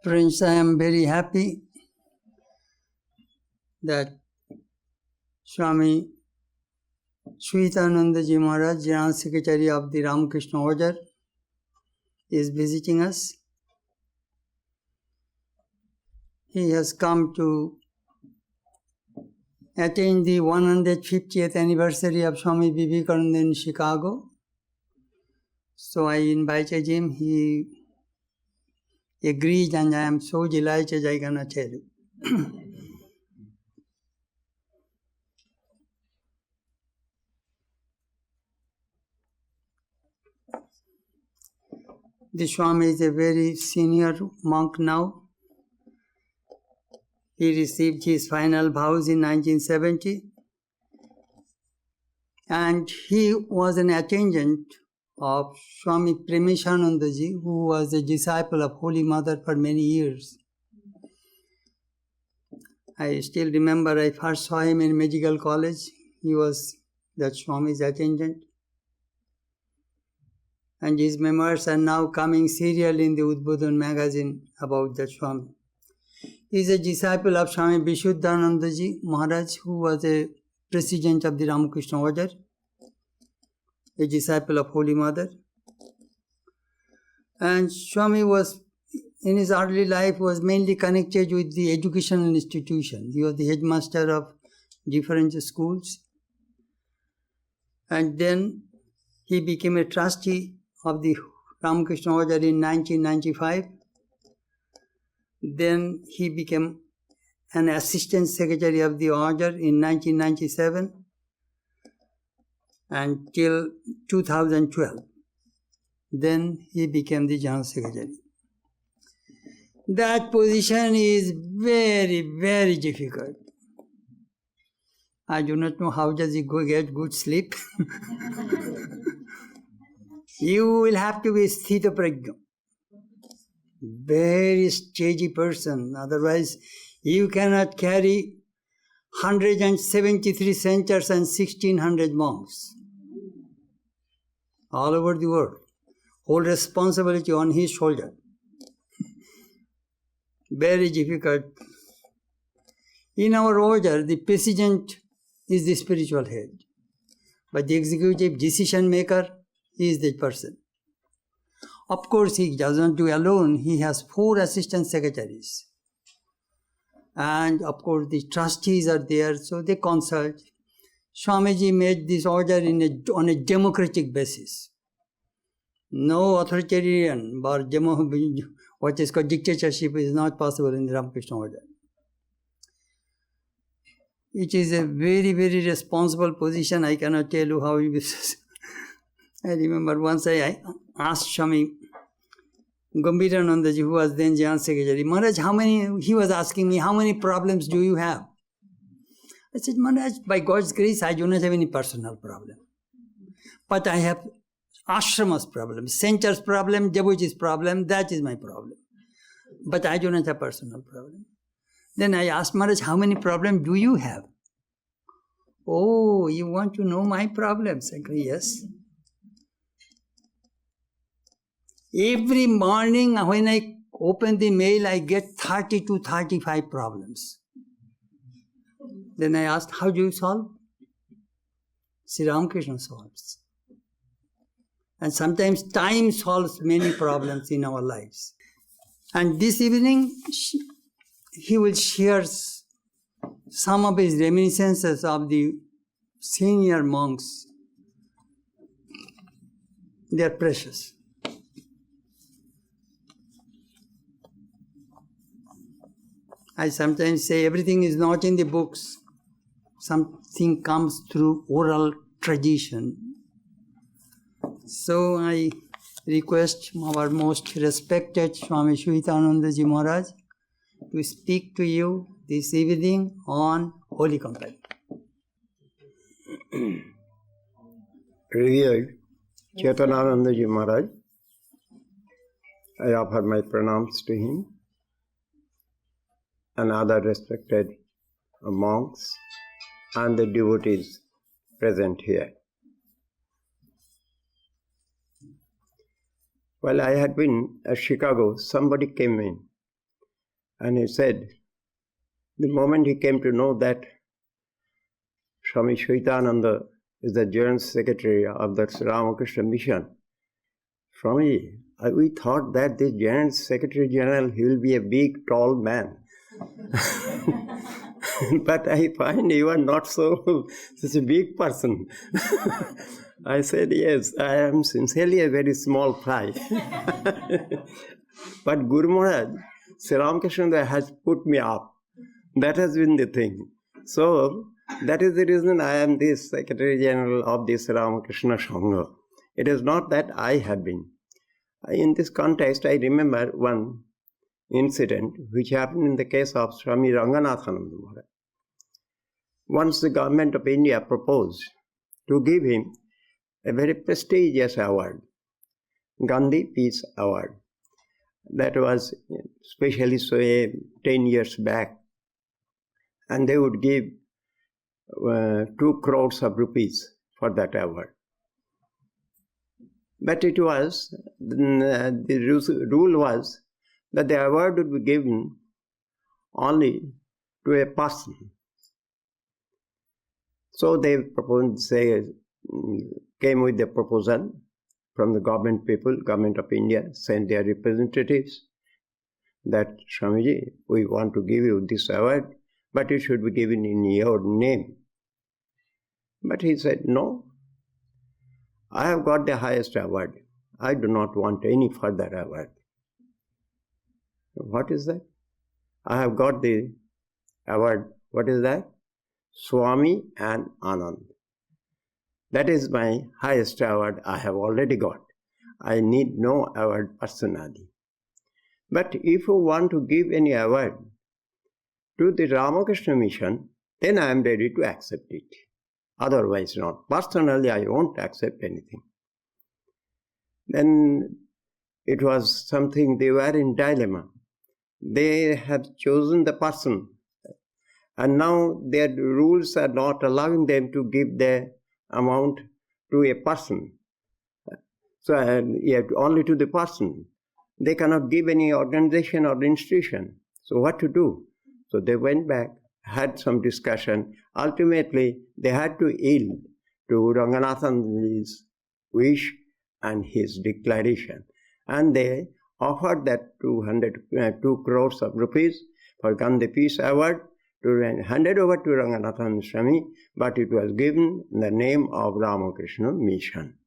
Friends, I am very happy that Swami Suhitananda Ji Maharaj, General Secretary of the Ramakrishna Order, is visiting us. He has come to attend the 150th anniversary of Swami Vivekananda in Chicago. So I invited him. He agreed, and I am so delighted I cannot tell you. The Swami is a very senior monk now. He received his final vows in 1970, and he was an attendant of Swami Premishananda Ji, who was a disciple of Holy Mother for many years. I still remember I first saw him in medical college. He was that Swami's attendant. And his memoirs are now coming serially in the Udbodhan magazine about that Swami. He is a disciple of Swami Vishuddhananda Ji Maharaj, who was a president of the Ramakrishna Order, a disciple of Holy Mother. And Swami was, in his early life, was mainly connected with the educational institution. He was the headmaster of different schools. And then he became a trustee of the Ramakrishna Order in 1995. Then he became an assistant secretary of the order in 1997 until 2012. Then he became the general secretary. That position is very, very difficult. I do not know how does he go get good sleep. You will have to be sthita prajna, very steady person. Otherwise, you cannot carry 173 centers and 1,600 monks all over the world. Whole responsibility on his shoulder. Very difficult. In our order, the president is the spiritual head, but the executive decision maker is the person. Of course, he doesn't do alone. He has 4 assistant secretaries. And of course, the trustees are there, so they consult. Swamiji made this order on a democratic basis. No authoritarian or what is called dictatorship is not possible in the Ramakrishna Order. It is a very, very responsible position. I cannot tell you how it is. I remember once I asked Swami Gambhirananda Ji, who was then General Secretary, Maharaj, he was asking me, how many problems do you have? I said, Maharaj, by God's grace, I do not have any personal problem. But I have ashrama's problem, center's problem, devotee's problem, that is my problem. But I do not have personal problem. Then I asked Maharaj, how many problems do you have? Oh, you want to know my problems? I go, yes. Every morning when I open the mail, I get 30 to 35 problems. Then I asked, how do you solve? Sri Ramakrishna solves. And sometimes time solves many problems in our lives. And this evening, he will share some of his reminiscences of the senior monks. They are precious. I sometimes say everything is not in the books. Something comes through oral tradition. So I request our most respected Swami Suhitananda Ji Maharaj to speak to you this evening on Holy Company. Revered Chetanananda Ji Maharaj, I offer my pranams to him and other respected monks and the devotees present here. While I had been at Chicago, somebody came in And he said, the moment he came to know that Swami Suhitananda is the General Secretary of the Ramakrishna Mission, Swami, we thought that this General Secretary General, he will be a big, tall man. But I find you are not such a big person. I said, yes, I am sincerely a very small fry. But Guru Maharaj, Sri Ramakrishna has put me up. That has been the thing. So, that is the reason I am the Secretary General of this Ramakrishna Sangha. It is not that I have been. In this context, I remember one incident which happened in the case of Swami Ranganathananda Maharaj. Once the government of India proposed to give him a very prestigious award, Gandhi Peace Award. That was especially 10 years back. And they would give 2 crores of rupees for that award. But it was, the rule was that the award would be given only to a person. So they came with the proposal from the government people, government of India, sent their representatives that, Swamiji, we want to give you this award, but it should be given in your name. But he said, no, I have got the highest award. I do not want any further award. What is that? I have got the award. What is that? Swami and Anand. That is my highest award I have already got. I need no award personally. But if you want to give any award to the Ramakrishna Mission, then I am ready to accept it. Otherwise not. Personally, I won't accept anything. Then it was something, they were in dilemma. They have chosen the person, and now their rules are not allowing them to give the amount to a person. So only to the person. They cannot give any organization or institution. So what to do? So they went back, had some discussion. Ultimately, they had to yield to Ranganathan's wish and his declaration. And they offered that 2 crores of rupees for Gandhi Peace Award to hand it over to Ranganathan Swami, but it was given in the name of Ramakrishna Mission.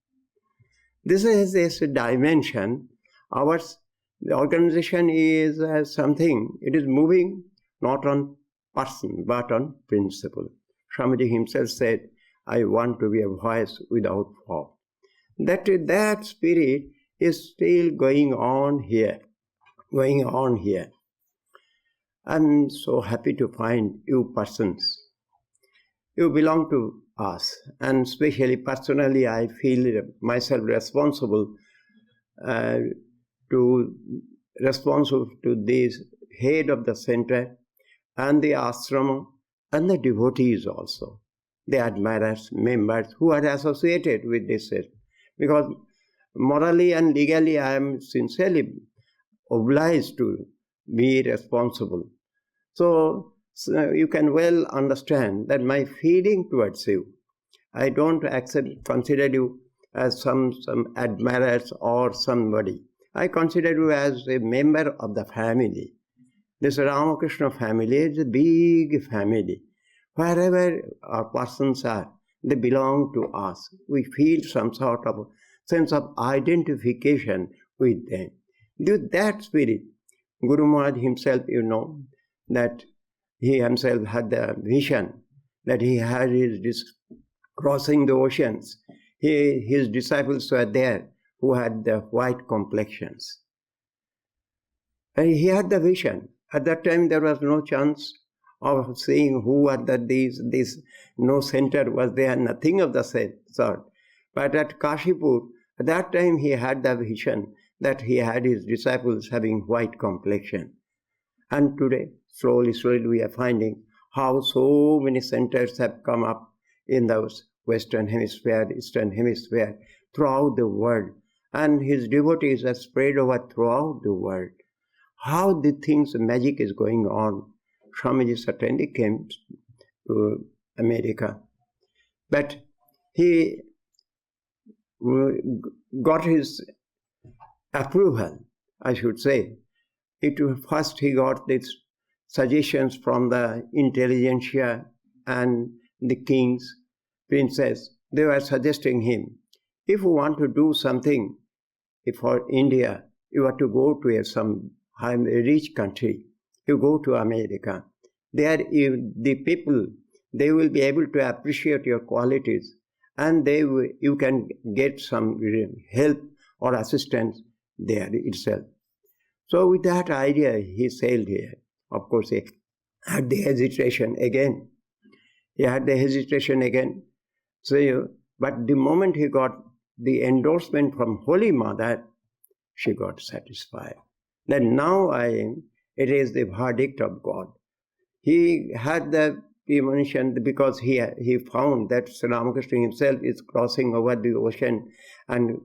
This is a dimension. The organization is something, it is moving not on person, but on principle. Swamiji himself said, I want to be a voice without form. That spirit is still going on here. I'm so happy to find you persons. You belong to us, and especially personally, I feel myself responsible to this head of the center and the ashrama and the devotees also, the admirers, members who are associated with this set. Because morally and legally I am sincerely obliged to be responsible. So you can well understand that my feeling towards you, I don't consider you as some admirers or somebody. I consider you as a member of the family. This Ramakrishna family is a big family. Wherever our persons are, they belong to us. We feel some sort of sense of identification with them. Due to that spirit, Guru Maharaj himself, that he himself had the vision, that he had crossing the oceans. His disciples were there who had the white complexions. And he had the vision. At that time there was no chance of seeing who are these, no center was there, nothing of the sort. But at Kashipur, at that time he had the vision that he had his disciples having white complexion. And today, slowly we are finding how so many centers have come up in the Western Hemisphere, Eastern Hemisphere, throughout the world. And his devotees are spread over throughout the world. how the things, magic is going on. Swamiji certainly came to America. But he got his approval, I should say. First he got these suggestions from the intelligentsia and the kings, princes. They were suggesting him, if you want to do something for India, you have to go to some rich country. You go to America. There the people, they will be able to appreciate your qualities, and you can get some help or assistance there itself. So with that idea, he sailed here. Of course, he had the hesitation again. So, but the moment he got the endorsement from Holy Mother, she got satisfied. Then now it is the verdict of God. He had the premonition because he found that Sri Ramakrishna himself is crossing over the ocean and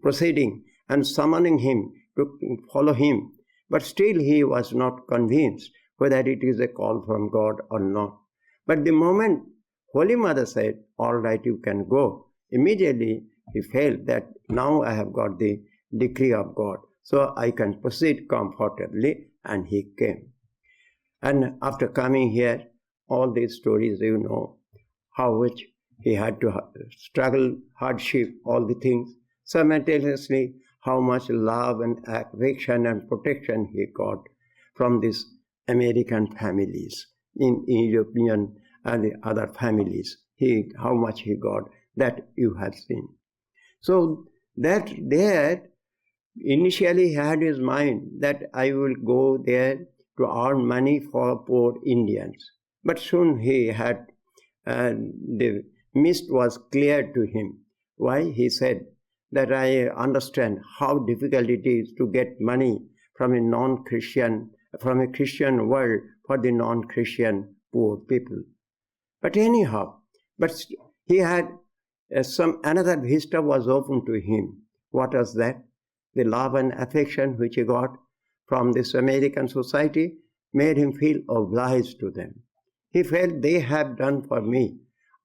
proceeding and summoning him to follow him. But still he was not convinced whether it is a call from God or not. But the moment Holy Mother said, all right, you can go, immediately he felt that now I have got the decree of God, so I can proceed comfortably, and he came. And after coming here, all these stories, you know, how much he had to struggle, hardship, all the things. Simultaneously, how much love and affection and protection he got from these American families, in European and the other families. How much he got, that you have seen. So that there, initially he had his mind that I will go there to earn money for poor Indians. But soon he had, the mist was cleared to him. Why? He said that I understand how difficult it is to get money from a non-Christian, from a Christian world for the non-Christian poor people. But anyhow, he had another vista was open to him. What was that? The love and affection which he got from this American society made him feel obliged to them. He felt they have done for me,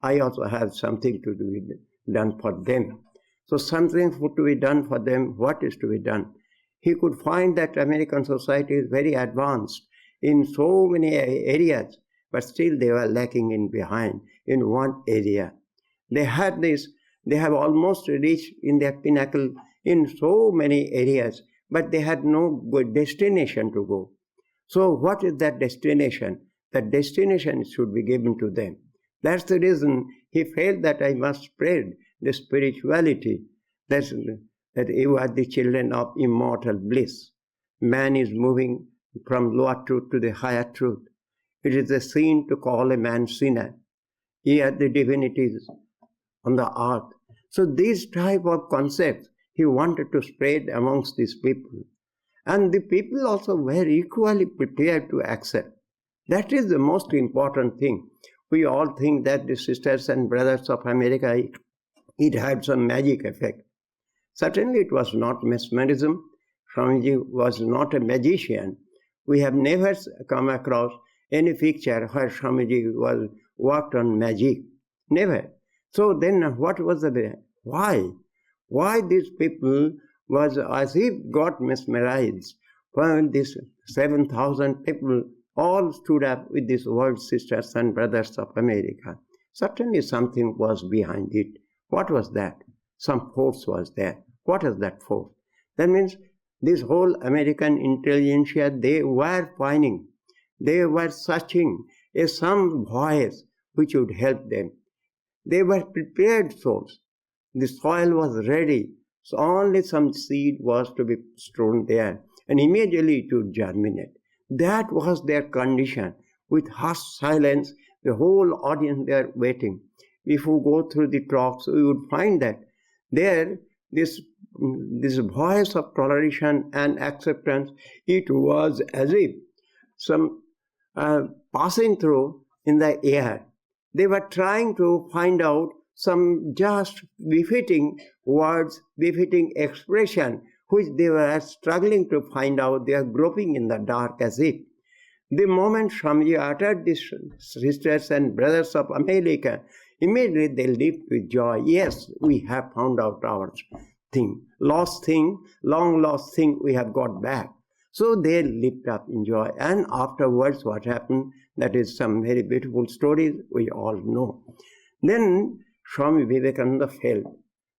I also have something to be done for them. So something to be done for them, what is to be done? He could find that American society is very advanced in so many areas, but still they were lacking in behind in one area. They have almost reached in their pinnacle in so many areas, but they had no good destination to go. So what is that destination? That destination should be given to them. That's the reason he felt that I must spread the spirituality, that you are the children of immortal bliss. Man is moving from lower truth to the higher truth. It is a sin to call a man sinner. He are the divinities on the earth. So these type of concepts he wanted to spread amongst these people. And the people also were equally prepared to accept. That is the most important thing. We all think that the sisters and brothers of America, it had some magic effect. Certainly it was not mesmerism. Swamiji was not a magician. We have never come across any picture where Swamiji was worked on magic. Never. So then what was the why? Why these people was as if got mesmerized when these 7,000 people all stood up with these world sisters and brothers of America. Certainly something was behind it. What was that? Some force was there. What is that force? That means this whole American intelligentsia, they were finding, they were searching some voice which would help them. They were prepared souls. The soil was ready. So only some seed was to be strewn there, and immediately it would germinate. That was their condition. With hushed silence, the whole audience there waiting. If you go through the talks, you would find that there, this voice of toleration and acceptance, it was as if some passing through in the air. They were trying to find out some just befitting words, befitting expression, which they were struggling to find out. They are groping in the dark as if. The moment Swamiji uttered this, sisters and brothers of America, immediately they leaped with joy. Yes, we have found out our thing. Lost thing, long lost thing, we have got back. So they leaped up in joy. And afterwards, what happened? That is some very beautiful stories we all know. Then Swami Vivekananda felt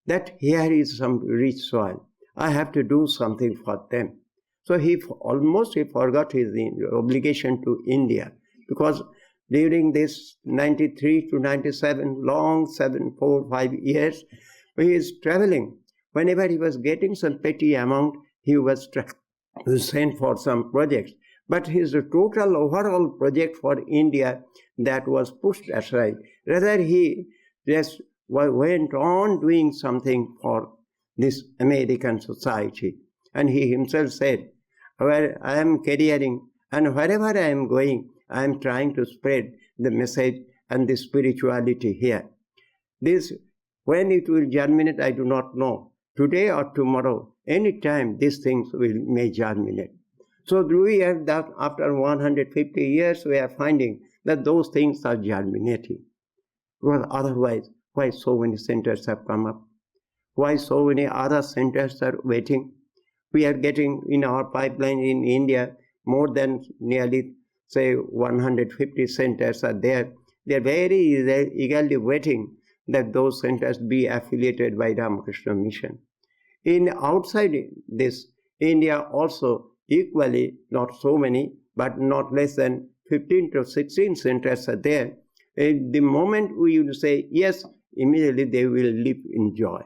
that here is some rich soil. I have to do something for them. So he forgot his obligation to India, because during this 93 to 97, long 4, 5 years, he is traveling. Whenever he was getting some petty amount, he was sent for some projects. But his total overall project for India, that was pushed aside. Rather, he just went on doing something for this American society. And he himself said, where I am careering and wherever I am going, I am trying to spread the message and the spirituality here. This, when it will germinate, I do not know. Today or tomorrow, any time these things may germinate. So we have that after 150 years, we are finding that those things are germinating. Because otherwise, why so many centers have come up? Why so many other centers are waiting? We are getting in our pipeline in India more than nearly, say, 150 centers are there. They are very eagerly waiting that those centers be affiliated by Ramakrishna Mission. In outside this, India also equally, not so many, but not less than 15 to 16 centers are there. The moment we will say yes, immediately they will leap in joy.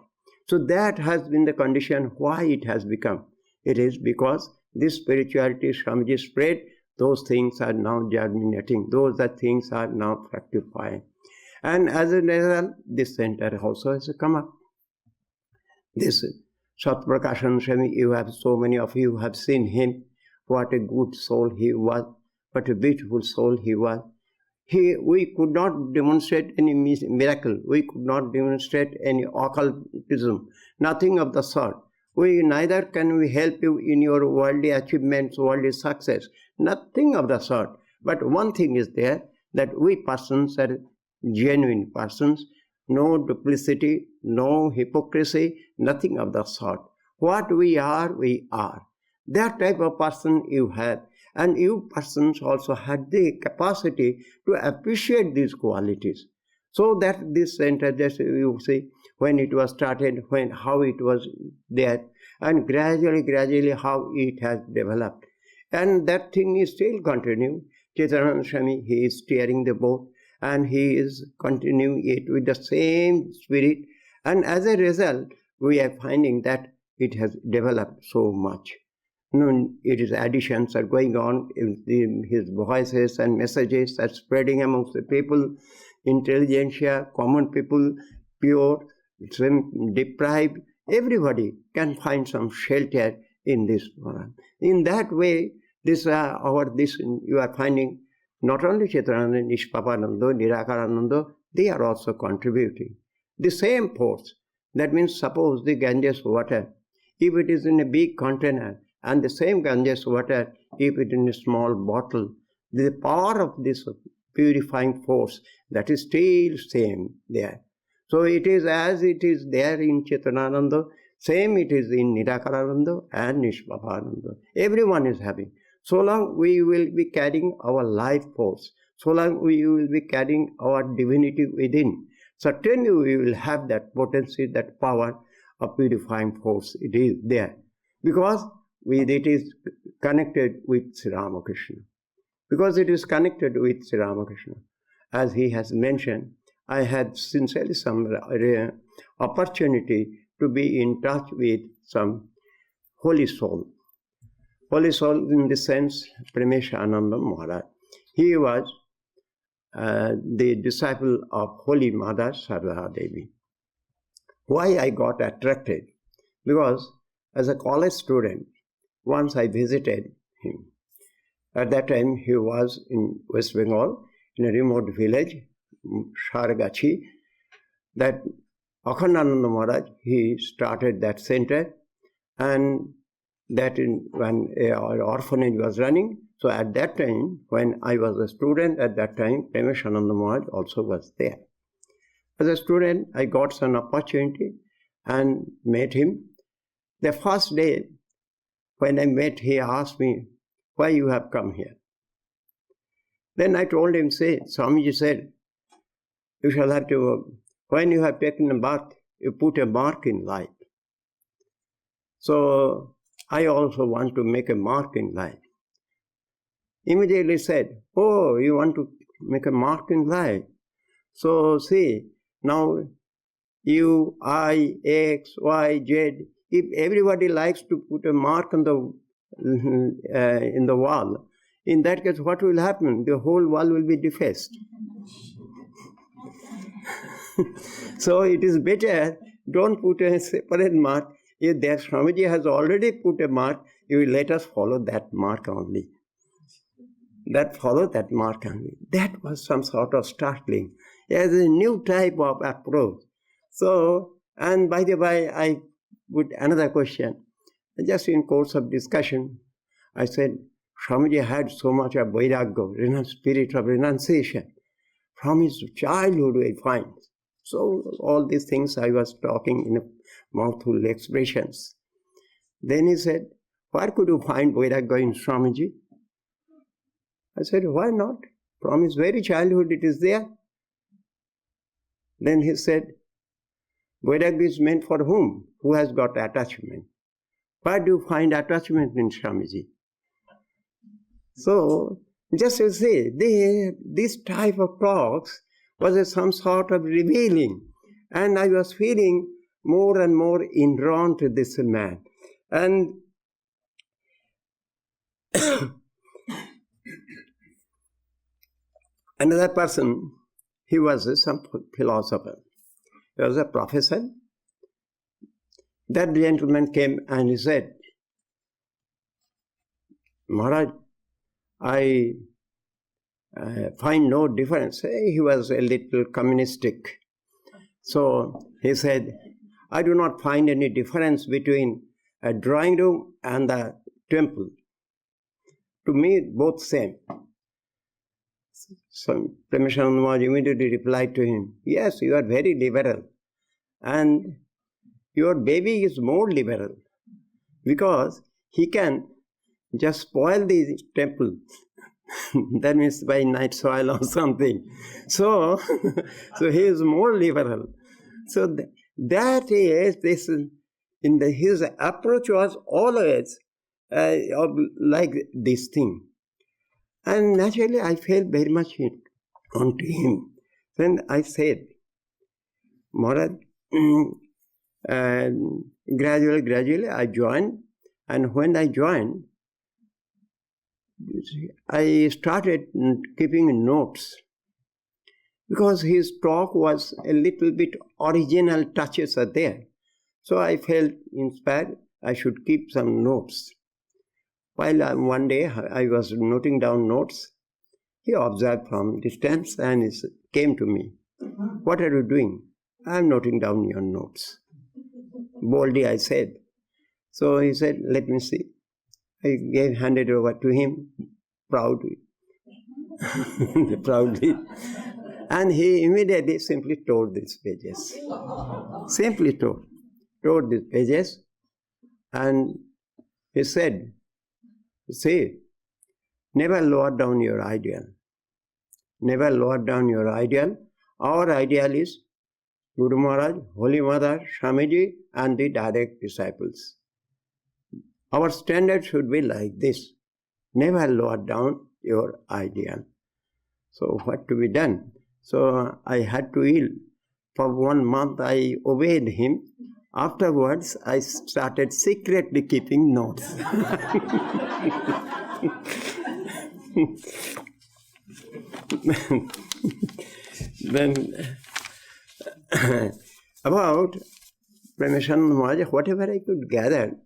So that has been the condition why it has become. It is because this spirituality Swamiji spread, those things are now germinating, those things are now fructifying. And as a result, this center also has come up. This Satprakashan Swami, you have so many of you have seen him. What a good soul he was, what a beautiful soul he was. We could not demonstrate any miracle. We could not demonstrate any occultism. Nothing of the sort. Neither can we help you in your worldly achievements, worldly success. Nothing of the sort. But one thing is there, that we persons are genuine persons. No duplicity, no hypocrisy, nothing of the sort. What we are, we are. That type of person you have. And you persons also had the capacity to appreciate these qualities. So that this center, just you see, when it was started, how it was there, and gradually how it has developed. And that thing is still continuing. Chidananda Swami, he is steering the boat, and he is continuing it with the same spirit. And as a result, we are finding that it has developed so much. It is additions are going on, his voices and messages are spreading amongst the people, intelligentsia, common people, pure, deprived, everybody can find some shelter in this forum. In that way, you are finding not only Chidananda, Nishpapananda, Nirakarananda, they are also contributing. The same force, that means suppose the Ganges water, if it is in a big container, and the same Ganges water, if it in a small bottle, the power of this purifying force, that is still same there. So it is as it is there in Chidananda, same it is in Nirakarananda and Nishpapananda. Everyone is having. So long we will be carrying our life force, so long we will be carrying our divinity within, certainly we will have that potency, that power of purifying force. It is there. Because it is connected with Sri Ramakrishna. Because it is connected with Sri Ramakrishna. As he has mentioned, I had sincerely some opportunity to be in touch with some holy soul. Holy soul in the sense, Prameshananda Maharaj. He was the disciple of Holy Mother Sarada Devi. Why I got attracted? Because as a college student, once I visited him. At that time, he was in West Bengal, in a remote village, Shargachi. That Akhandananda Maharaj, he started that center, and that when our orphanage was running. So at that time, when I was a student, at that time, Premishananda Maharaj also was there. As a student, I got some opportunity and met him. The first day, when I met, he asked me, why you have come here? Then I told him, say, Swamiji said, you shall have to, when you have taken a bath, you put a mark in life. So I also want to make a mark in life. Immediately said, oh, you want to make a mark in life? So see, now you, I, X, Y, Z, if everybody likes to put a mark on the in the wall, in that case, what will happen? The whole wall will be defaced. So it is better, don't put a separate mark. If their Swamiji has already put a mark, you will let us follow that mark only. Follow that mark only. That was some sort of startling. As a new type of approach. So, and by the way, I put another question. Just in course of discussion, I said, Swamiji had so much of vairagya, spirit of renunciation. From his childhood we find. So all these things I was talking in a mouthful expressions. Then he said, where could you find vairagya in Swamiji? I said, why not? From his very childhood it is there. Then he said, vairagya is meant for whom? Who has got attachment? Where do you find attachment in Swamiji? So, just to say, this type of talks was some sort of revealing. And I was feeling more and more drawn to this man. And another person, he was some philosopher. He was a professor. That gentleman came and he said, Maharaj, I find no difference. He was a little communistic. So he said, I do not find any difference between a drawing room and the temple. To me, both same. So Premishananda Maharaj immediately replied to him, yes, you are very liberal. And your baby is more liberal because he can just spoil the temple. That means by night soil or something. So, so he is more liberal. So that is this. His approach was always like this thing, and naturally I felt very much onto him. Then I said, Maharaj, gradually I joined, and when I joined, I started keeping notes because his talk was a little bit original touches are there. So I felt inspired I should keep some notes. While one day I was noting down notes, he observed from distance and he came to me. What are you doing? I am noting down your notes. Boldly I said. So he said, let me see. I handed over to him proudly. Proudly. And he immediately simply tore these pages. Simply tore these pages. And he said, see, never lower down your ideal. Never lower down your ideal. Our ideal is Guru Maharaj, Holy Mother, Swamiji, and the direct disciples. Our standard should be like this. Never lower down your ideal. So what to be done? So I had to yield. For 1 month I obeyed him. Afterwards I started secretly keeping notes. Then about Premishananda Maharaj, whatever I could gather,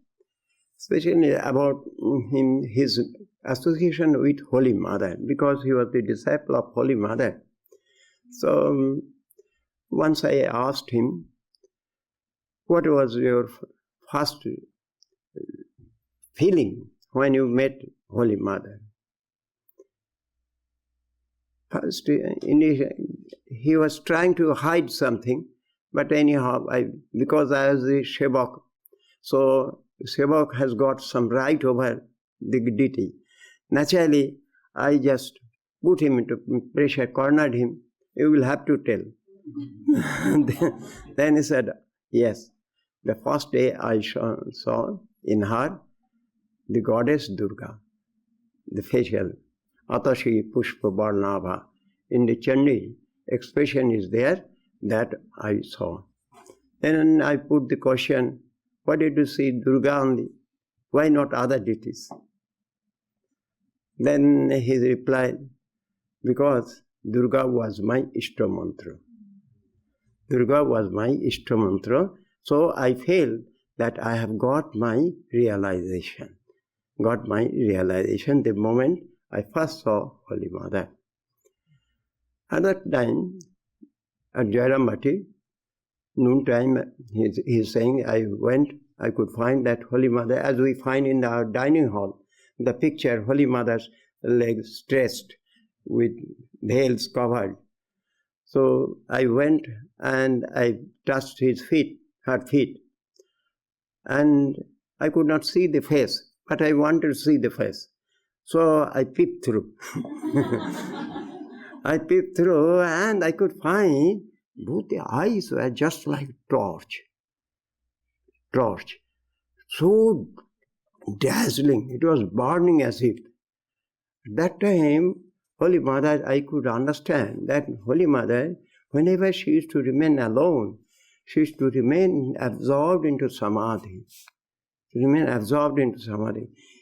especially about him, his association with Holy Mother, because he was the disciple of Holy Mother. So once I asked him, what was your first feeling when you met Holy Mother? First, he was trying to hide something, but anyhow, because I was the Sevak, so Sevak has got some right over the deity. Naturally, I just put him into pressure, cornered him. You will have to tell. Then he said, yes. The first day I saw in her the goddess Durga, the facial, Atashi Pushpa Barnabha. In the Chandi, expression is there that I saw. Then I put the question, why did you see Durga only? Why not other deities? Then he replied, because Durga was my Ishta mantra. Durga was my Ishta mantra, so I feel that I have got my realization. Got my realization the moment I first saw Holy Mother. At that time, at Jairamati, noontime, he's saying, I could find that Holy Mother, as we find in our dining hall, the picture, Holy Mother's legs stretched with veils covered. So I went and I touched her feet, and I could not see the face, but I wanted to see the face. So I peeped through. I peeped through and I could find both the eyes were just like torch. So dazzling, it was burning as if. At that time, Holy Mother, I could understand that Holy Mother, whenever she used to remain alone, she used to remain absorbed into samadhi.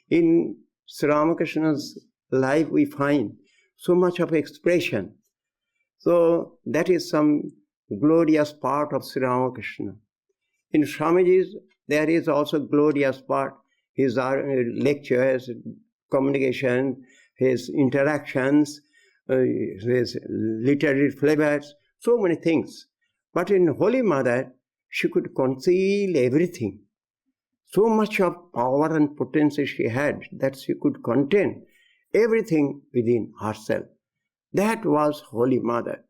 In Sri Ramakrishna's life we find so much of expression. So that is some glorious part of Sri Ramakrishna. In Swamiji's, there is also glorious part. His lectures, communication, his interactions, his literary flavors, so many things. But in Holy Mother, she could conceal everything. So much of power and potency she had that she could contain everything within herself. That was Holy Mother.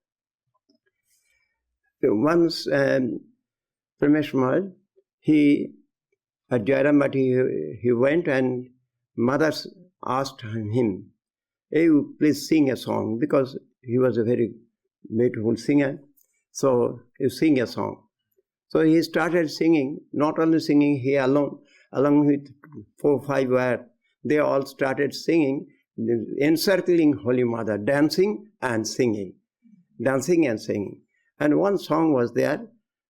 Once Pramesh Maharaj, at Jairamati, he went and Mother asked him, hey, you please sing a song, because he was a very beautiful singer. So you sing a song. So he started singing, not only singing he alone, along with 4 or 5 were, they all started singing, encircling Holy Mother, dancing and singing. And one song was there,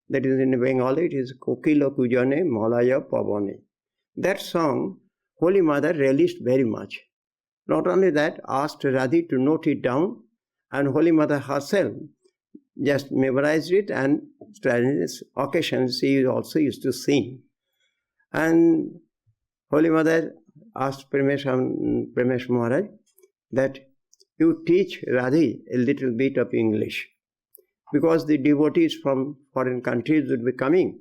that is in Bengali, it is Kokilo Kujane Malaya Pavane. That song, Holy Mother relished very much. Not only that, asked Radhi to note it down, and Holy Mother herself just memorized it, and on occasions she also used to sing. And Holy Mother asked Pramesh Maharaj that you teach Radhi a little bit of English, because the devotees from foreign countries would be coming,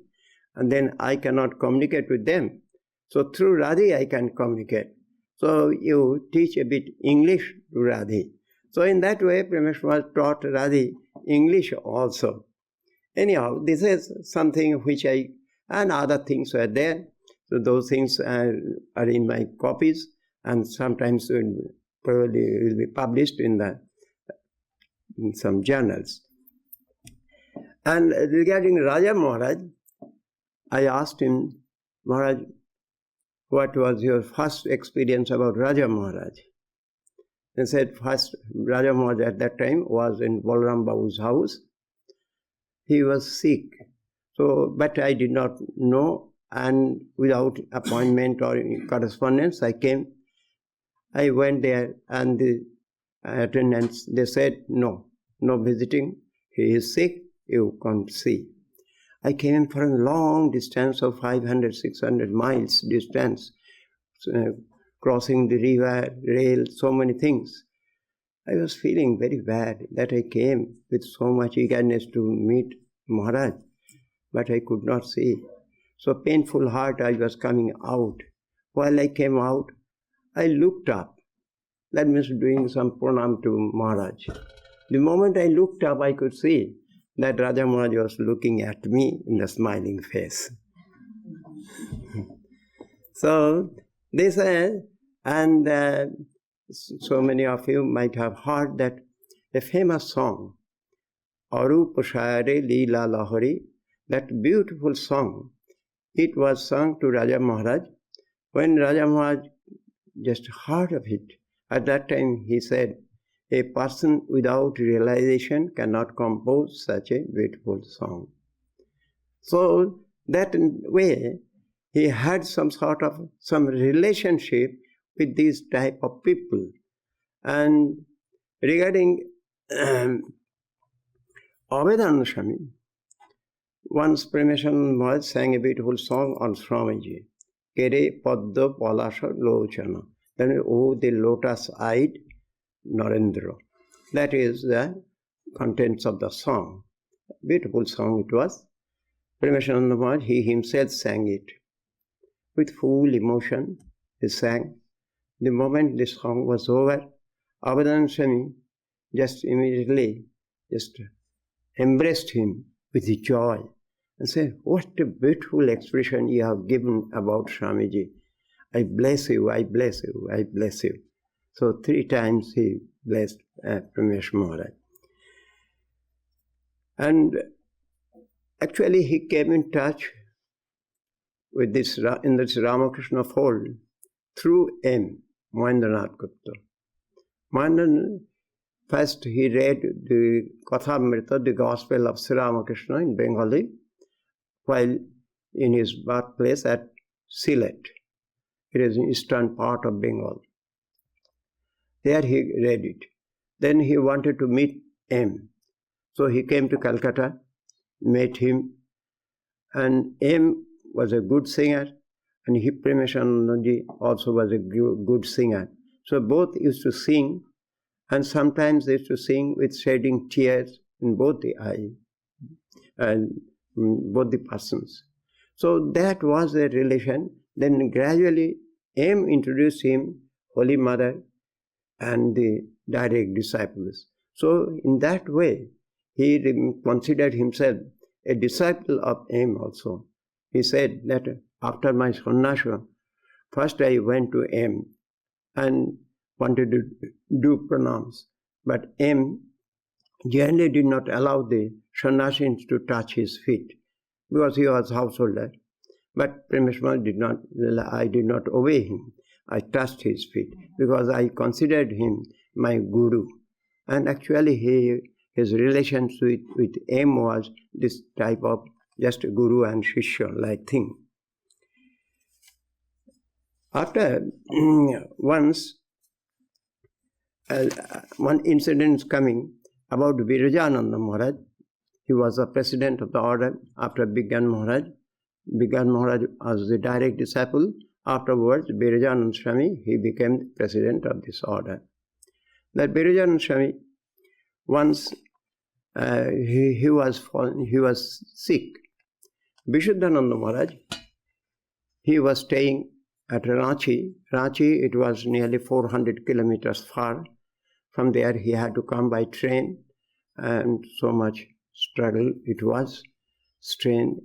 and then I cannot communicate with them. So through Radhi I can communicate. So you teach a bit English to Radhi. So in that way, Pramesh Maharaj taught Radhi English also. Anyhow, this is something which and other things were there. So those things are in my copies, and sometimes probably will be published in some journals. And regarding Raja Maharaj, I asked him, Maharaj, what was your first experience about Raja Maharaj? He said, first, Raja Maharaj at that time was in Balaram Babu's house. He was sick, but I did not know, and without appointment or correspondence, I came. I went there, and the attendants, they said, no visiting, he is sick, you can't see. I came from a long distance of 500, 600 miles distance, crossing the river, rail, so many things. I was feeling very bad that I came with so much eagerness to meet Maharaj, but I could not see. So painful heart I was coming out while I came out, I looked up. That means doing some pranam to Maharaj. The moment I looked up, I could see that Raja Maharaj was looking at me in a smiling face. So they said, and so many of you might have heard that a famous song, Arup Shayare Leela Lahari, that beautiful song. It was sung to Raja Maharaj. When Raja Maharaj just heard of it, at that time he said, a person without realization cannot compose such a beautiful song. So that way, he had some relationship with these type of people. And regarding Vedanta Swami, once Premashananda Maharaj sang a beautiful song on Swamiji. Kere Padda Palasha Lochana. Then, oh, the lotus-eyed Narendra. That is the contents of the song. Beautiful song it was. Premashananda Maharaj, he himself sang it. With full emotion, he sang. The moment this song was over, Vedanta Swami just immediately embraced him with joy and said, what a beautiful expression you have given about Swamiji. I bless you, I bless you, I bless you. So 3 times he blessed Premashananda Maharaj. And actually he came in touch with this in this Ramakrishna fold through M. Mahendranath Gupta. Mahendranath, first he read the Kathamrita, the Gospel of Sri Ramakrishna in Bengali, while in his birthplace at Sylhet. It is in eastern part of Bengal. There he read it. Then he wanted to meet M. So he came to Calcutta, met him, and M was a good singer, and he, Premashananda also was a good singer. So both used to sing, and sometimes they used to sing with shedding tears in both the eyes, and both the persons. So that was their relation. Then gradually M introduced him, Holy Mother, and the direct disciples. So in that way, he considered himself a disciple of M also. He said that after my sannyasa, first I went to M and wanted to do pranams, but M generally did not allow the sannyasins to touch his feet because he was householder. But Premashananda I did not obey him. I touched his feet because I considered him my guru. And actually his relations with M was this type of just guru and shishya like thing. After once, one incident is coming about Virajananda Maharaj. He was the president of the order after Bigyan Maharaj. Bigyan Maharaj was the direct disciple. Afterwards, Virajananda Swami, he became the president of this order. That Virajananda Swami, once he was sick. Vishuddhananda Maharaj, he was staying at Ranchi. Ranchi, it was nearly 400 kilometers far. From there, he had to come by train, and so much struggle it was, strain.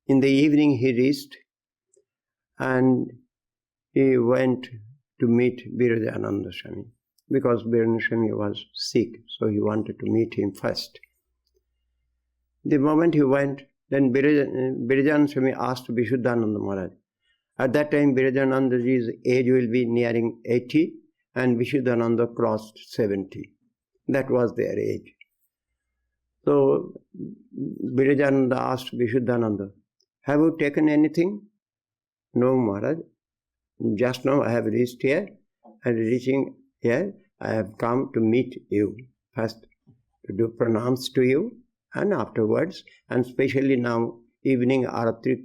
In the evening, he reached, and he went to meet Virajananda Swami, because Virajananda Swami was sick, so he wanted to meet him first. The moment he went, then Virajananda Swami asked Vishuddhananda Maharaj. At that time, Virajanandaji's age will be nearing 80, and Vishuddhananda crossed 70. That was their age. So Virajananda asked Vishuddhananda, have you taken anything? No, Maharaj. Just now I have reached here, and reaching here, I have come to meet you. First, to do pranams to you, and afterwards, and especially now, evening arati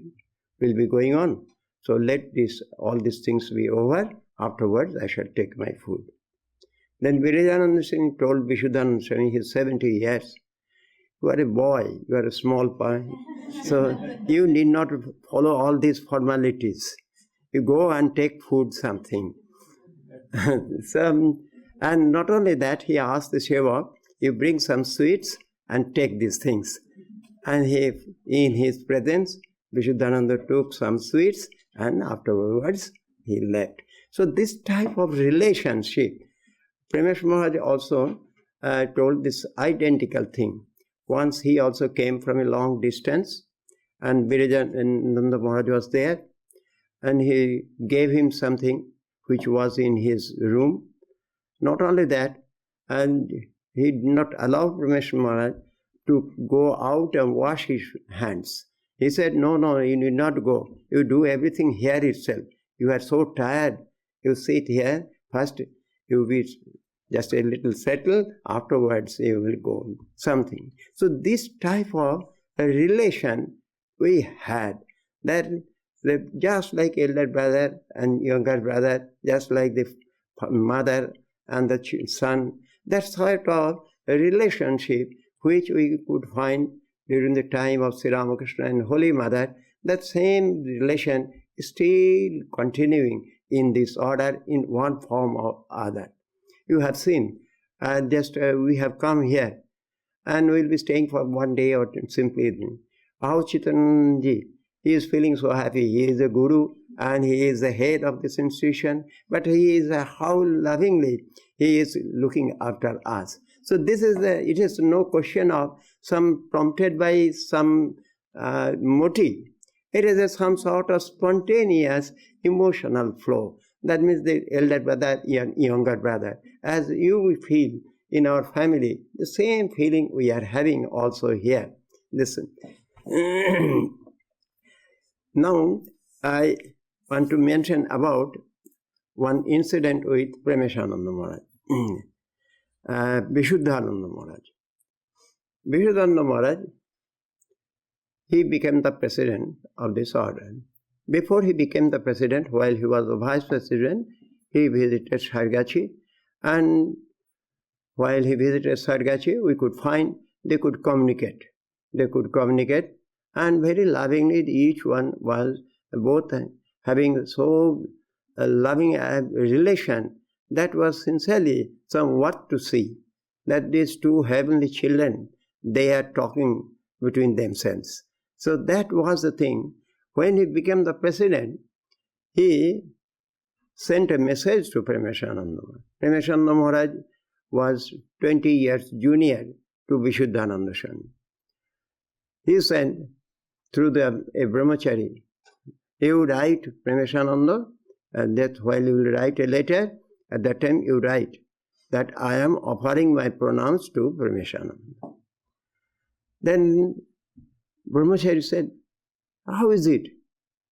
will be going on. So let all these things be over. Afterwards, I shall take my food. Then Virajananda Singh told Vishuddhananda Swami, he is 70 years. You are a boy, you are a small boy. So you need not follow all these formalities. you go and take food something. And not only that, he asked the Sevak, you bring some sweets and take these things. And in his presence, Vishuddhananda took some sweets and afterwards he left. So this type of relationship, Premesh Maharaj also told this identical thing. Once he also came from a long distance and Virajananda Maharaj was there and he gave him something which was in his room. Not only that, and he did not allow Premesh Maharaj to go out and wash his hands. He said, no, you need not go. You do everything here itself. You are so tired. You sit here. First, you will just a little settle. Afterwards, you will go something. So this type of a relation we had, that just like elder brother and younger brother, just like the mother and the son, that sort of a relationship which we could find during the time of Sri Ramakrishna and Holy Mother, that same relation is still continuing in this order in one form or other. You have seen, we have come here and we will be staying for one day or simply. How Chitanji, he is feeling so happy. He is a guru and he is the head of this institution, but he is how lovingly he is looking after us. So this is it is no question of some prompted by some motive. It is some sort of spontaneous emotional flow. That means the elder brother, younger brother. As you feel in our family, the same feeling we are having also here. Listen. Now, I want to mention about one incident with Premeshananda Maharaj. Vishuddhananda Maharaj. Vishuddhananda Maharaj, he became the president of this order. Before he became the president, while he was the vice president, he visited Sargachi, and while he visited Sargachi, we could find they could communicate. They could communicate, and very lovingly each one was both having so loving a relation that was sincerely somewhat to see that these two heavenly children, they are talking between themselves. So that was the thing. When he became the president, he sent a message to Premeshananda. Premeshananda Maharaj was 20 years junior to Vishuddhananda Swami. He sent through a brahmachari, he would write Premeshananda, and that while you will write a letter, at that time you write that I am offering my pronouns to Premeshananda. Then brahmachari said, how is it?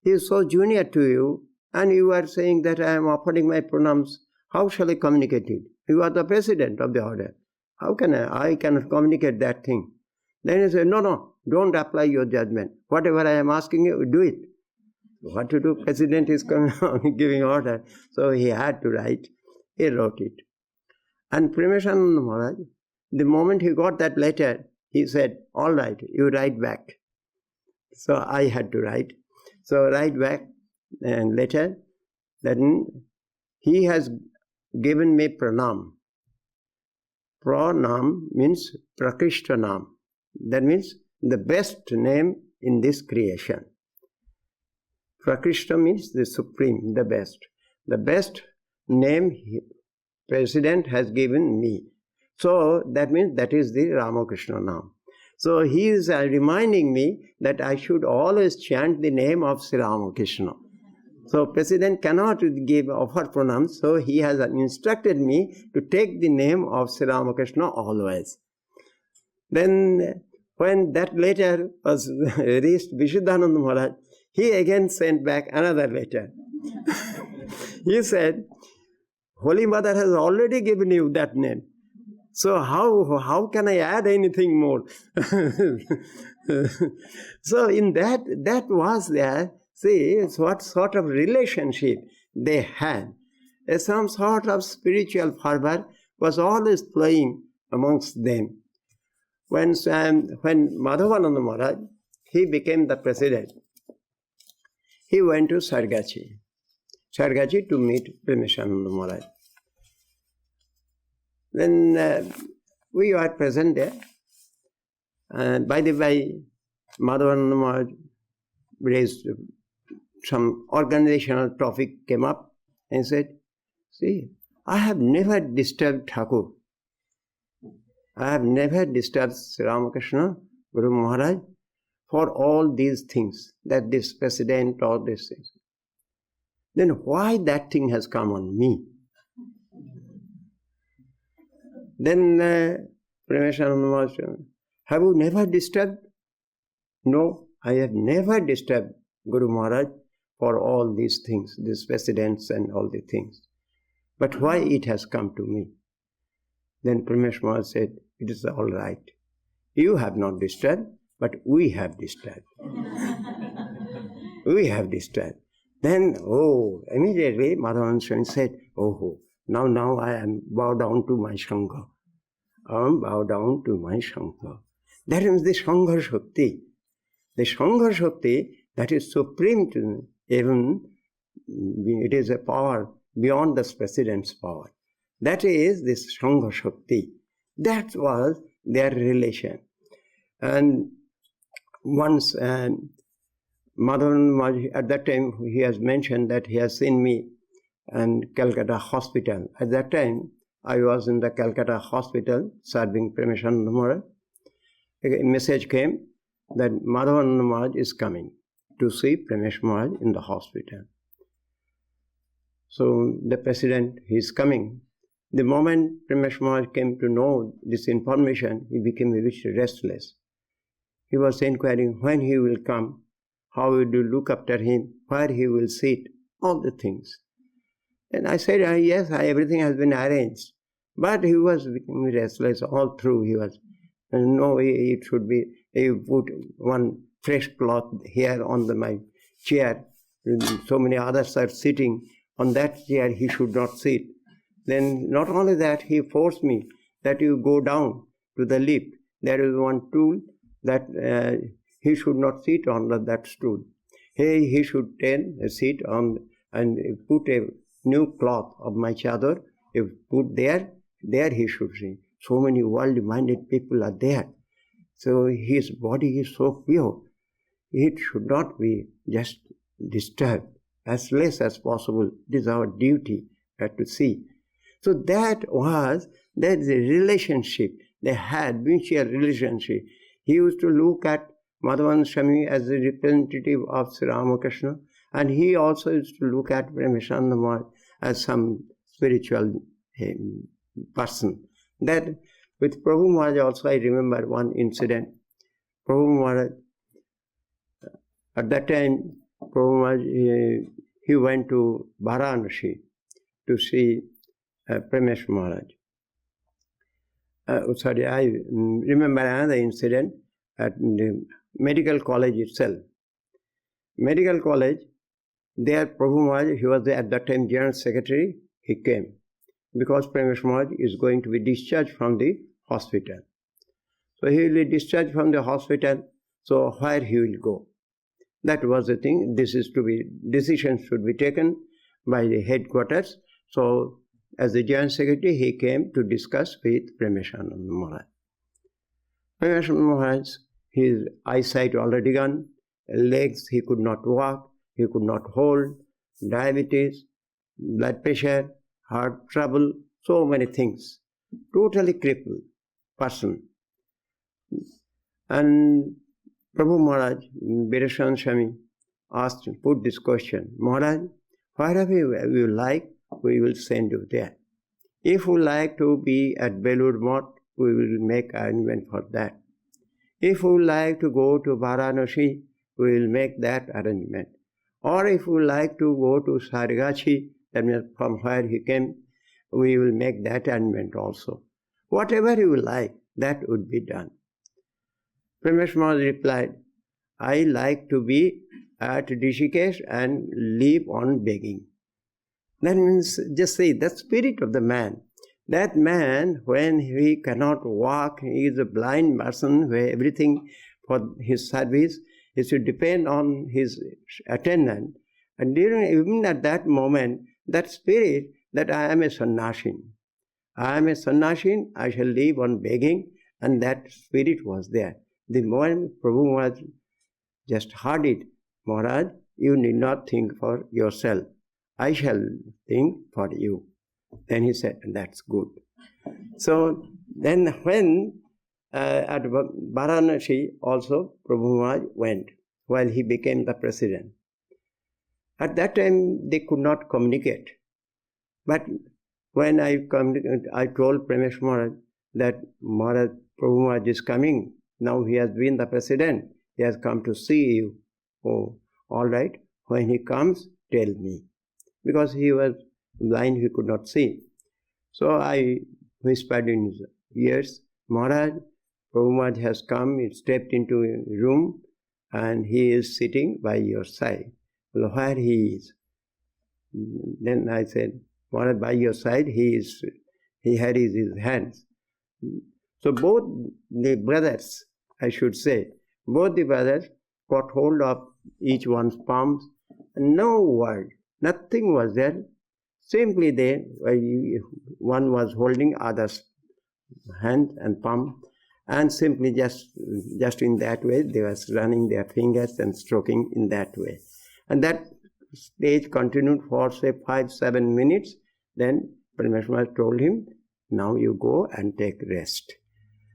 He is so junior to you, and you are saying that I am offering my pronouns. How shall I communicate it? You are the president of the order. How can I cannot communicate that thing. Then he said, no, don't apply your judgment. Whatever I am asking you, do it. What to do? President is giving order. So he had to write. He wrote it. And Premeshananda Maharaj, the moment he got that letter, he said, all right, you write back. So I had to write. So write back and letter. Then he has given me pranam. Pranam means Prakrishtanam. That means the best name in this creation. Prakrishta means the supreme, the best. The best name President has given me. So that means that is the Ramakrishna Nam. So he is reminding me that I should always chant the name of Sri Ramakrishna. So President cannot offer pranams, so he has instructed me to take the name of Sri Ramakrishna always. Then when that letter was reached Vishuddhananda Maharaj, he again sent back another letter. He said, Holy Mother has already given you that name. So how can I add anything more? So in that was there, see what sort of relationship they had. Some sort of spiritual fervor was always playing amongst them. When Madhavananda Maharaj, he became the president, he went to Sargachi. Sargachi to meet Premishananda Maharaj. Then we were present there. And by the way, Madhavananda Maharaj raised some organizational topic came up and said, see, I have never disturbed Thakur. I have never disturbed Sri Ramakrishna, Guru Maharaj, for all these things, that this president, all these things. Then why that thing has come on me? Then Premishananda Maharaj said, have you never disturbed? No, I have never disturbed Guru Maharaj for all these things, these precedents and all the things. But why it has come to me? Then Premesh Maharaj said, it is all right. You have not disturbed, but we have disturbed. We have disturbed. Then, immediately Madhavan Swami said, now I am bow down to my Sangha. I am bow down to my Sangha. That is the Sangha Shakti. The Sangha Shakti, that is supreme to me. Even it is a power beyond the president's power. That is this Sangha Shakti. That was their relation. And once Madhavan Maharaj, at that time he has mentioned that he has seen me in Calcutta hospital. At that time I was in the Calcutta hospital serving Premishananda Maharaj. A message came that Madhavananda Maharaj is coming to see Premesh Maharaj in the hospital. So the president, he is coming. The moment Premesh Maharaj came to know this information, he became a bit restless. He was inquiring when he will come, how will you look after him, where he will sit, all the things. And I said, yes, everything has been arranged. But he was becoming restless all through. He was, no, it should be, you put one fresh cloth here on my chair. So many others are sitting on that chair, he should not sit. Then not only that, he forced me that you go down to the lift. There is one stool that he should not sit on that stool. He should sit on and put a new cloth of my chadar. If put there he should sit. So many worldly-minded people are there. So his body is so pure. It should not be just disturbed. As less as possible. It is our duty to see. So that was the relationship. They had mutual relationship. He used to look at Madhavan Swami as the representative of Sri Ramakrishna, and he also used to look at Premishananda Maharaj as some spiritual person. That with Prabhu Maharaj also I remember one incident. Prabhu Maharaj, at that time, Prabhu Maharaj, he went to Varanasi to see Premesh Maharaj. I remember another incident at the medical college itself. Medical college, there Prabhu Maharaj, he was at that time General Secretary, he came. Because Premesh Maharaj is going to be discharged from the hospital. So he will be discharged from the hospital, so where he will go? That was the thing. Decisions should be taken by the headquarters. So as the General Secretary, he came to discuss with Premishananda Maharaj. Premishananda Maharaj, his eyesight already gone, legs he could not walk, he could not hold, diabetes, blood pressure, heart trouble, so many things. Totally crippled person. And Prabhu Maharaj, Vedanta Swami, put this question, Maharaj, wherever you like, we will send you there. If you like to be at Belur Math, we will make arrangement for that. If you like to go to Varanasi, we will make that arrangement. Or if you like to go to Sargachi, that means from where he came, we will make that arrangement also. Whatever you like, that would be done. Premesh Maharaj replied, I like to be at Rishikesh and live on begging. That means, just say, the spirit of the man. That man, when he cannot walk, he is a blind person, where everything for his service is to depend on his attendant. And even at that moment, that spirit that I am a sannyasi. I am a sannyasi, I shall live on begging, and that spirit was there. The moment Prabhu Maharaj just heard it, Maharaj, you need not think for yourself. I shall think for you. Then he said, that's good. So then when at Varanasi also Prabhu Maharaj went while he became the president. At that time they could not communicate. But when I told Pramesh Maharaj that Maharaj, Prabhu Maharaj is coming, now he has been the president, he has come to see you. Oh, all right, when he comes, tell me. Because he was blind, he could not see. So I whispered in his ears, Maharaj, Prabhu Maharaj has come, he stepped into a room, and he is sitting by your side. Well, where he is? Then I said, Maharaj, by your side, he had his hands. So both the brothers, I should say, both the brothers got hold of each one's palms, and no word, nothing was there. Simply one was holding other's hand and palm, and simply just in that way, they were running their fingers and stroking in that way. And that stage continued for say 5-7 minutes. Then Paramatma told him, now you go and take rest.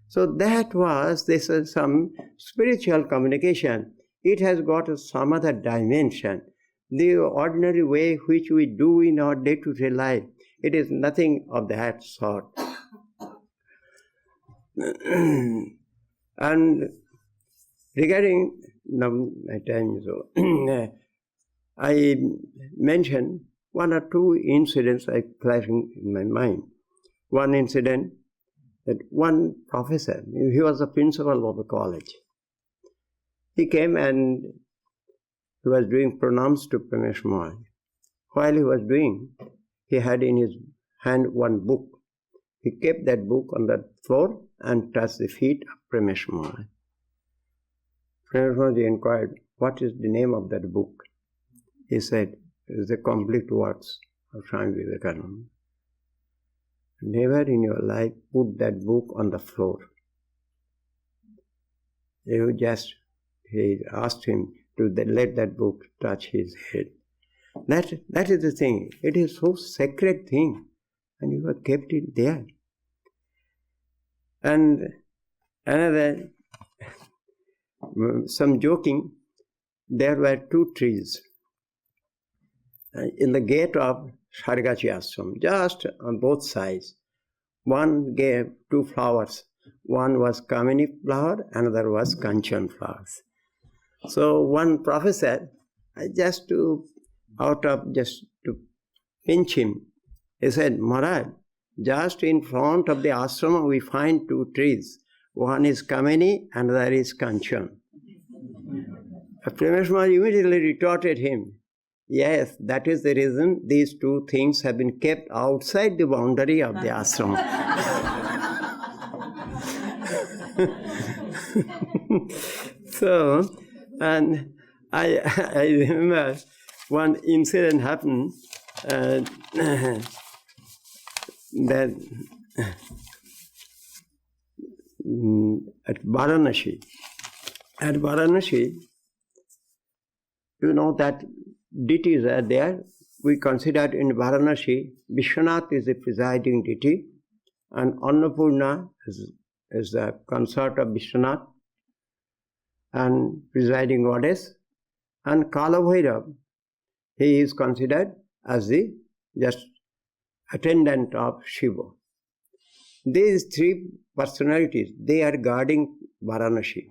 So that was some spiritual communication. It has got some other dimension. The ordinary way which we do in our day-to-day life, it is nothing of that sort. And regarding my time is over, I mentioned one or two incidents I flashing in my mind. One incident that one professor, he was the principal of a college. He came and he was doing pranams to Pramesh Maharaj. While he was doing, he had in his hand one book. He kept that book on the floor and touched the feet of Pramesh Maharaj. Pramesh Maharaj inquired, what is the name of that book? He said, it is the complete works of Swami Vivekananda. Never in your life put that book on the floor. He asked him to let that book touch his head. That is the thing. It is so sacred thing, and you have kept it there. And another, some joking, there were two trees in the gate of Sargachi Ashram, just on both sides. One gave two flowers. One was Kamini flower, another was Kanchan flowers. So one professor, just to pinch him, he said, Maharaj, just in front of the ashram we find two trees. One is Kamini, another is Kanchan. Pramesh Maharaj immediately retorted him, yes, that is the reason these two things have been kept outside the boundary of the ashram. So, and I remember one incident happened that at Varanasi. At Varanasi, you know that deities are there. We considered in Varanasi, Vishwanath is the presiding deity, and Annapurna is the consort of Vishwanath and presiding goddess, and Kalabhairav, he is considered as the just attendant of Shiva. These three personalities, they are guarding Varanasi.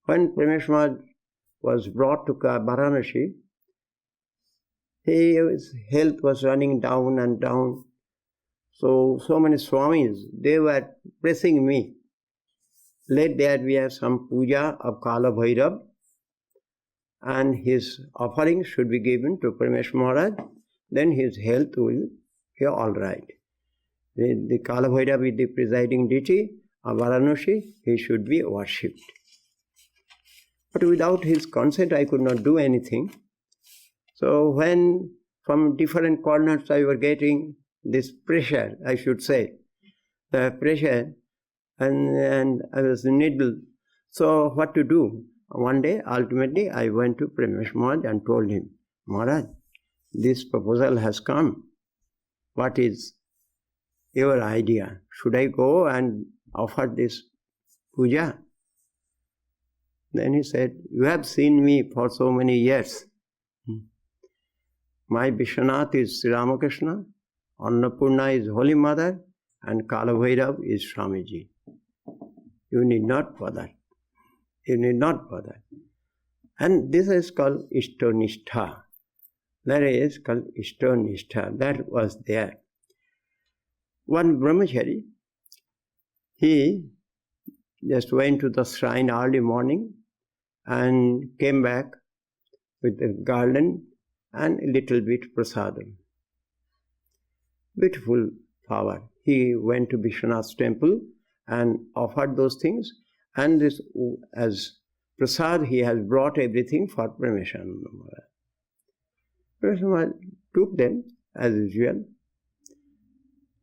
When Pramesh Maharaj was brought to Varanasi, his health was running down and down. So many Swamis, they were pressing me. Let there be some puja of Kala Bhairav, and his offering should be given to Pramesh Maharaj, then his health will be all right. The Kala Bhairav is the presiding deity of Varanasi, he should be worshipped. But without his consent, I could not do anything. So when from different corners I were getting this pressure, I should say, the pressure, and I was needled. So what to do? One day, ultimately, I went to Premesh Maharaj and told him, Maharaj, this proposal has come. What is your idea? Should I go and offer this puja? Then he said, you have seen me for so many years. My Vishwanath is Sri Ramakrishna, Annapurna is Holy Mother, and Kalabhairav is Swamiji. You need not bother. You need not bother. And this is called Ishtonistha. That is called Ishtonistha. That was there. One brahmachari, he just went to the shrine early morning and came back with a garland and a little bit prasadam. Beautiful flower. He went to Vishwanath's temple and offered those things, and this, as prasad, he has brought everything for Paramahansa Maharaj. Paramahansa Maharaj took them as usual.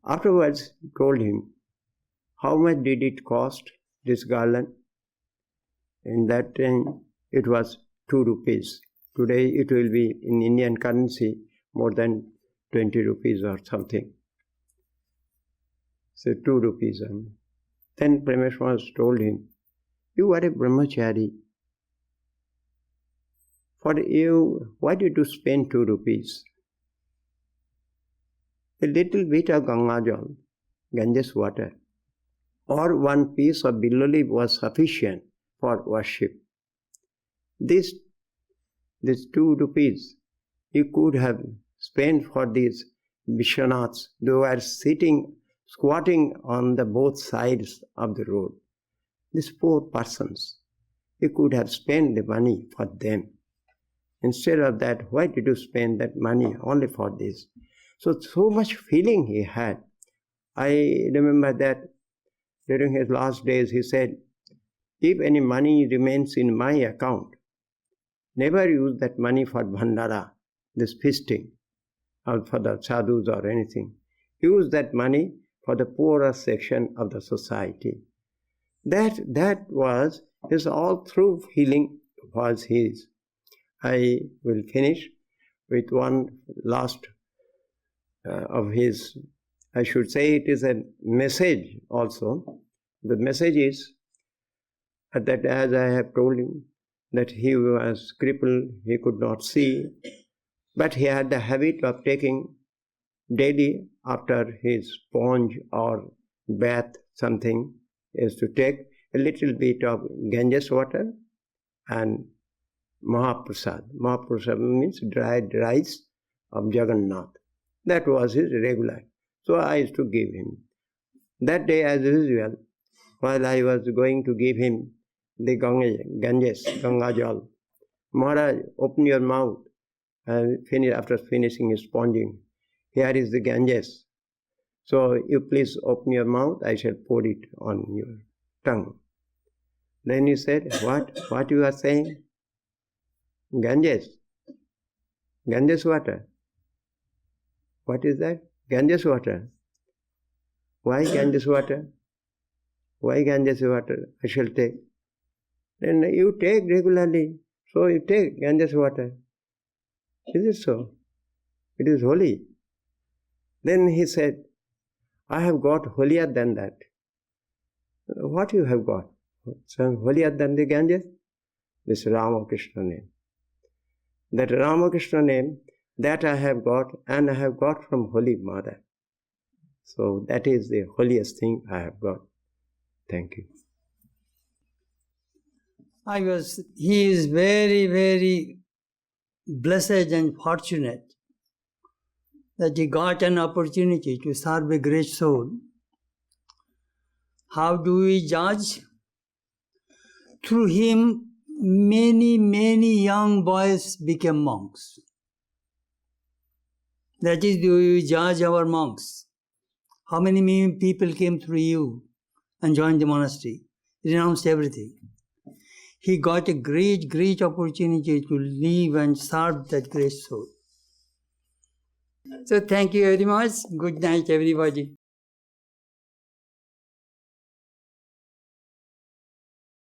Afterwards, told him, how much did it cost, this garland? In that time, it was 2 rupees. Today, it will be in Indian currency more than 20 rupees or something. So 2 rupees only. Then Premesh Maharaj told him, you are a brahmachari. For you, why did you spend 2 rupees? A little bit of Ganga Jal, Ganges water, or 1 piece of billow leaf was sufficient for worship. This 2 rupees you could have spent for these Vishwanaths. They were squatting on the both sides of the road. These poor persons, you could have spent the money for them. Instead of that, why did you spend that money only for this? So much feeling he had. I remember that during his last days he said, if any money remains in my account, never use that money for bhandara, this feasting, or for the sadhus or anything. Use that money for the poorer section of the society. That was his all through feeling was his. I will finish with one last of his. I should say it is a message also. The message is that, as I have told him, that he was crippled, he could not see, but he had the habit of taking daily after his sponge or bath something, is to take a little bit of Ganges water and Mahaprasad. Mahaprasad means dried rice of Jagannath. That was his regular. So I used to give him. That day, as usual, while I was going to give him the Ganges, Ganga Jal, Maharaj, open your mouth and finish after finishing his sponging. Here is the Ganges. So you please open your mouth, I shall pour it on your tongue. Then he said, what you are saying? Ganges. Ganges water. What is that? Ganges water. Why Ganges water? Why Ganges water? I shall take. Then you take regularly. So you take Ganges water. Is it so? It is holy. Then he said, I have got holier than that. What you have got? Some holier than the Ganges? This Ramakrishna name. That Ramakrishna name, that I have got, and I have got from Holy Mother. So that is the holiest thing I have got. Thank you. He is very, very blessed and fortunate that he got an opportunity to serve a great soul. How do we judge? Through him, many, many young boys became monks. That is, do we judge our monks? How many people came through you and joined the monastery, renounced everything? he got a great, great opportunity to live and serve that great soul. So thank you very much. Good night, everybody.